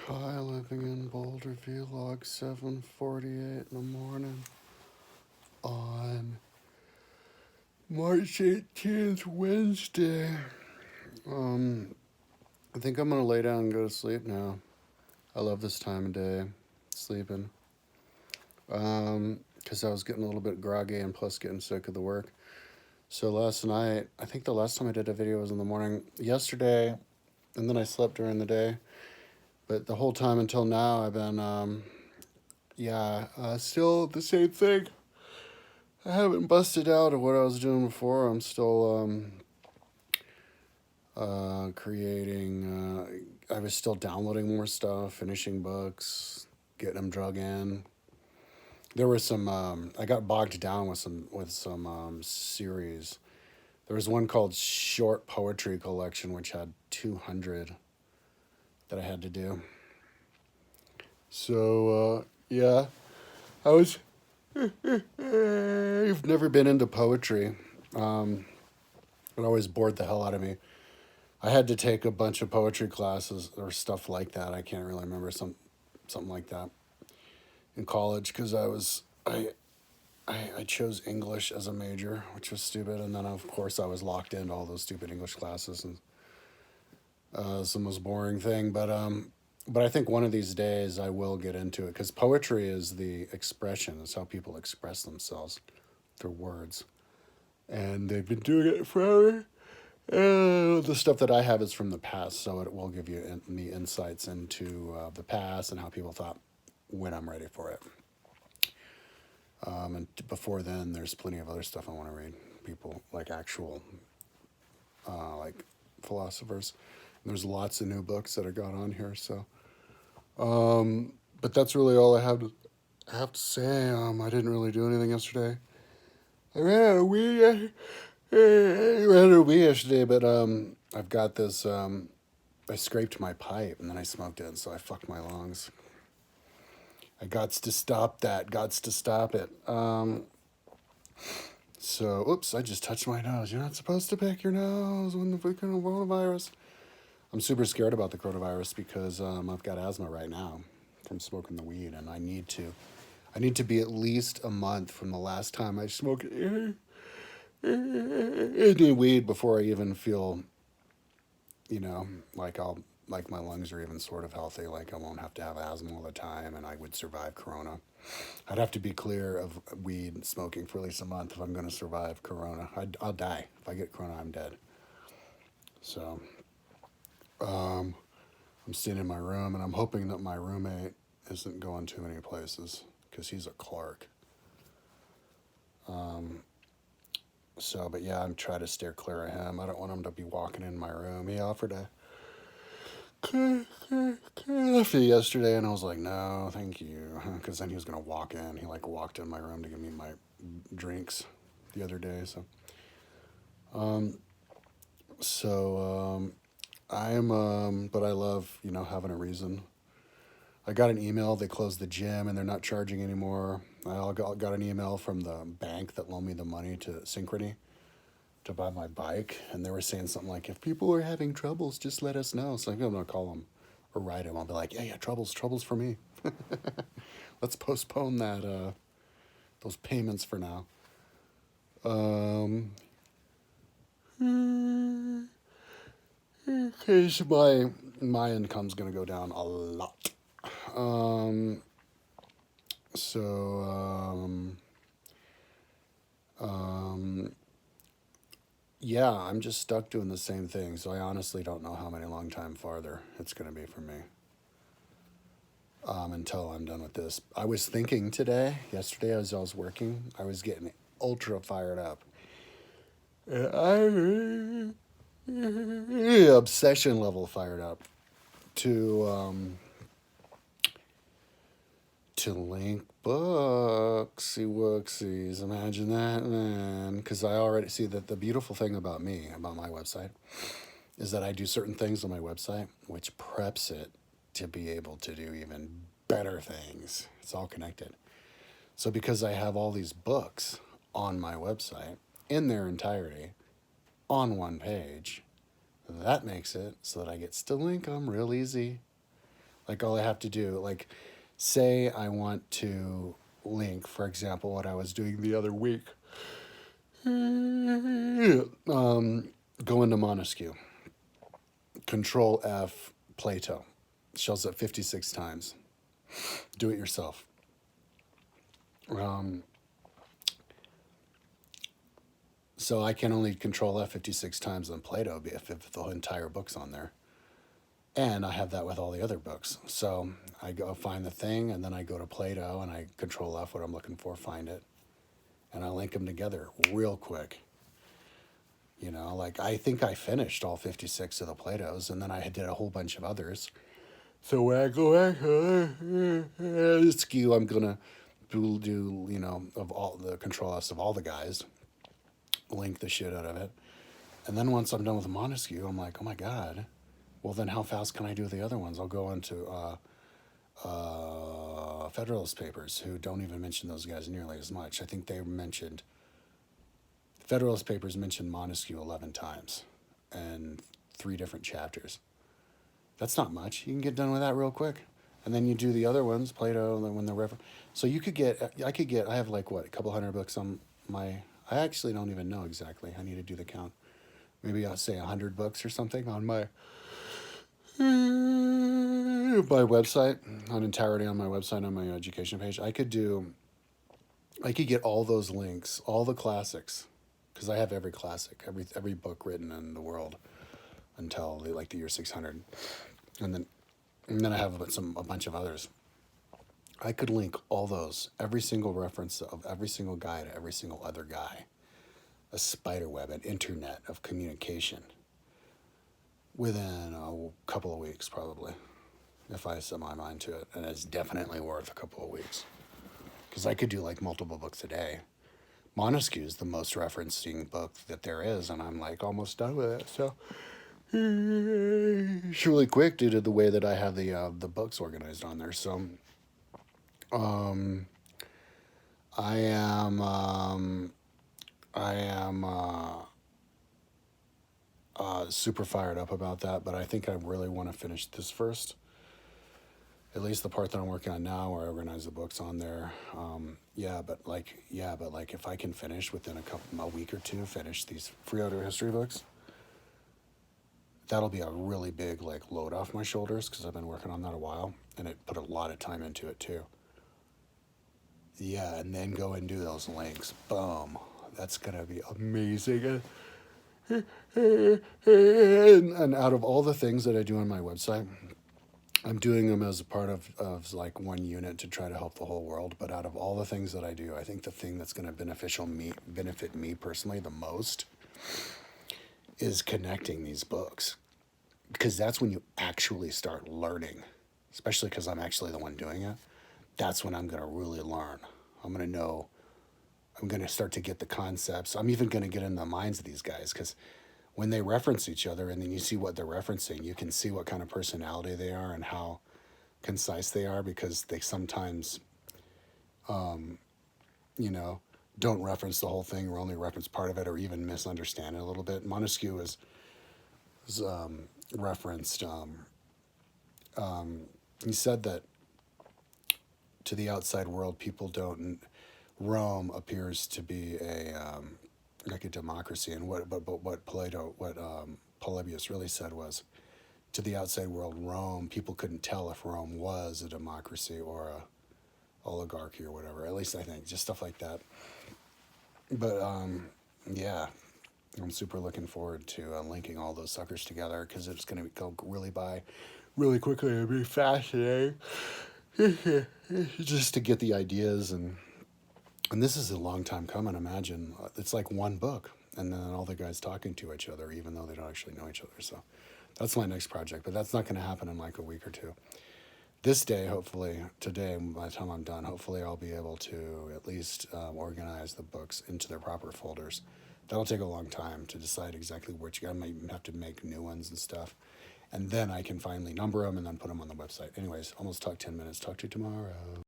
Hi, living in Boulder, vlog 7:48 in the morning on March 18th, Wednesday. Um, I think I'm gonna lay down and go to sleep now. I love this time of day, sleeping. Because I was getting a little bit groggy and plus getting sick of the work. So last night, I think the last time I did a video was in the morning. Yesterday, and then I slept during the day. But the whole time until now, I've been, still the same thing. I haven't busted out of what I was doing before. I'm still creating. I was still downloading more stuff, finishing books, getting them drug in. There was some. I got bogged down with some series. There was one called Short Poetry Collection, which had 200 that I had to do. So yeah, I was. I've never been into poetry. It always bored the hell out of me. I had to take a bunch of poetry classes or stuff like that. I can't really remember something like that in college because I chose English as a major, which was stupid, and then of course I was locked into all those stupid English classes, and it's the most boring thing. But I think one of these days I will get into it because poetry is the expression. It's how people express themselves through words, and they've been doing it forever. The stuff that I have is from the past, so it will give you the insights into the past and how people thought when I'm ready for it. And before then, there's plenty of other stuff I want to read. People like actual, like philosophers. There's lots of new books that I got on here. So, but that's really all I have to say. I didn't really do anything yesterday. I ran out of weed. I ran out of weed yesterday, but I've got this. I scraped my pipe and then I smoked it, so I fucked my lungs. I gots to stop that. Gots to stop it. So, oops, I just touched my nose. You're not supposed to pick your nose when the freaking coronavirus. I'm super scared about the coronavirus because I've got asthma right now from smoking the weed, and I need to be at least a month from the last time I smoked any weed before I even feel, like like my lungs are even sort of healthy. Like I won't have to have asthma all the time, and I would survive corona. I'd have to be clear of weed smoking for at least a month if I'm going to survive corona. I'll die if I get corona. I'm dead. So I'm staying in my room, and I'm hoping that my roommate isn't going too many places because he's a Clark. So, but yeah, I'm trying to steer clear of him. I don't want him to be walking in my room. He offered to left it yesterday, and I was like, no, thank you, because then he was gonna walk in. He like walked in my room to give me my drinks the other day. So but I love having a reason. I got an email. They closed the gym and they're not charging anymore. Got an email from the bank that loaned me the money to Synchrony to buy my bike, and they were saying something like, if people are having troubles, just let us know. So I'm gonna call them or write them. I'll be like, yeah, troubles for me. Let's postpone those payments for now. Cause my income's gonna go down a lot. Um, so yeah, I'm just stuck doing the same thing. So I honestly don't know how many long time farther it's gonna be for me. Until I'm done with this. I was thinking yesterday as I was working, I was getting ultra fired up. Obsession level fired up to link booksy wooksies. Imagine that, man. Because I already see that the beautiful thing about me, about my website, is that I do certain things on my website which preps it to be able to do even better things. It's all connected. So because I have all these books on my website in their entirety on one page, that makes it so that I get still income real easy. Like all I have to do, like, say I want to link, for example, what I was doing the other week. Go into Montesquieu. Control F Plato. Shows up 56 times. Do it yourself. So I can only control F 56 times on Plato if the entire book's on there. And I have that with all the other books. So I go find the thing, and then I go to Plato, and I control F what I'm looking for, find it, and I link them together real quick. You know, like I think I finished all 56 of the Platos, and then I did a whole bunch of others. So when I go back to Skew, I'm gonna do you know, of all the control Fs of all the guys, link the shit out of it, and then once I'm done with Montesquieu, I'm like, oh my god, well then how fast can I do the other ones? I'll go into Federalist Papers, who don't even mention those guys nearly as much. I think they mentioned Federalist Papers mentioned Montesquieu 11 times, and 3 different chapters. That's not much. You can get done with that real quick. And then you do the other ones, Plato, and then when the so you could get, I have like what, a couple hundred books on my, I actually don't even know exactly. I need to do the count. Maybe I'll say 100 books or something on my website, on entirety on my website, on my education page. I could get all those links, all the classics, because I have every classic, every book written in the world until like the year 600, and then I have a bunch of others. I could link all those, every single reference of every single guy to every single other guy, a spider web, an internet of communication, within a couple of weeks probably, if I set my mind to it, and it's definitely worth a couple of weeks, because I could do like multiple books a day. Montesquieu is the most referencing book that there is, and I'm like almost done with it. So it's really quick due to the way that I have the books organized on there. So I am super fired up about that, but I think I really want to finish this first. At least the part that I'm working on now, where I organize the books on there. But if I can finish within a week or two, finish these Freoder history books, that'll be a really big like load off my shoulders, because I've been working on that a while, and it put a lot of time into it too. Yeah, and then go and do those links. Boom. That's gonna be amazing. And out of all the things that I do on my website, I'm doing them as a part of like one unit to try to help the whole world. But out of all the things that I do, I think the thing that's going to benefit me personally the most is connecting these books, because that's when you actually start learning, especially because I'm actually the one doing it. That's when I'm going to really learn. I'm going to know. I'm going to start to get the concepts. I'm even going to get in the minds of these guys, because when they reference each other and then you see what they're referencing, you can see what kind of personality they are and how concise they are, because they sometimes, don't reference the whole thing or only reference part of it, or even misunderstand it a little bit. Montesquieu is referenced. He said that to the outside world, people don't. Rome appears to be like a democracy, and what Polybius really said was, to the outside world, Rome, people couldn't tell if Rome was a democracy or a oligarchy or whatever. At least I think, just stuff like that. But yeah, I'm super looking forward to linking all those suckers together, because it's going to go really quickly and be fascinating. Just to get the ideas, and this is a long time coming. Imagine it's like one book, and then all the guys talking to each other, even though they don't actually know each other. So that's my next project, but that's not going to happen in like a week or two. This day, hopefully, today, by the time I'm done, hopefully I'll be able to at least organize the books into their proper folders. That'll take a long time to decide exactly which. I might have to make new ones and stuff. And then I can finally number them and then put them on the website. Anyways, almost talked 10 minutes. Talk to you tomorrow.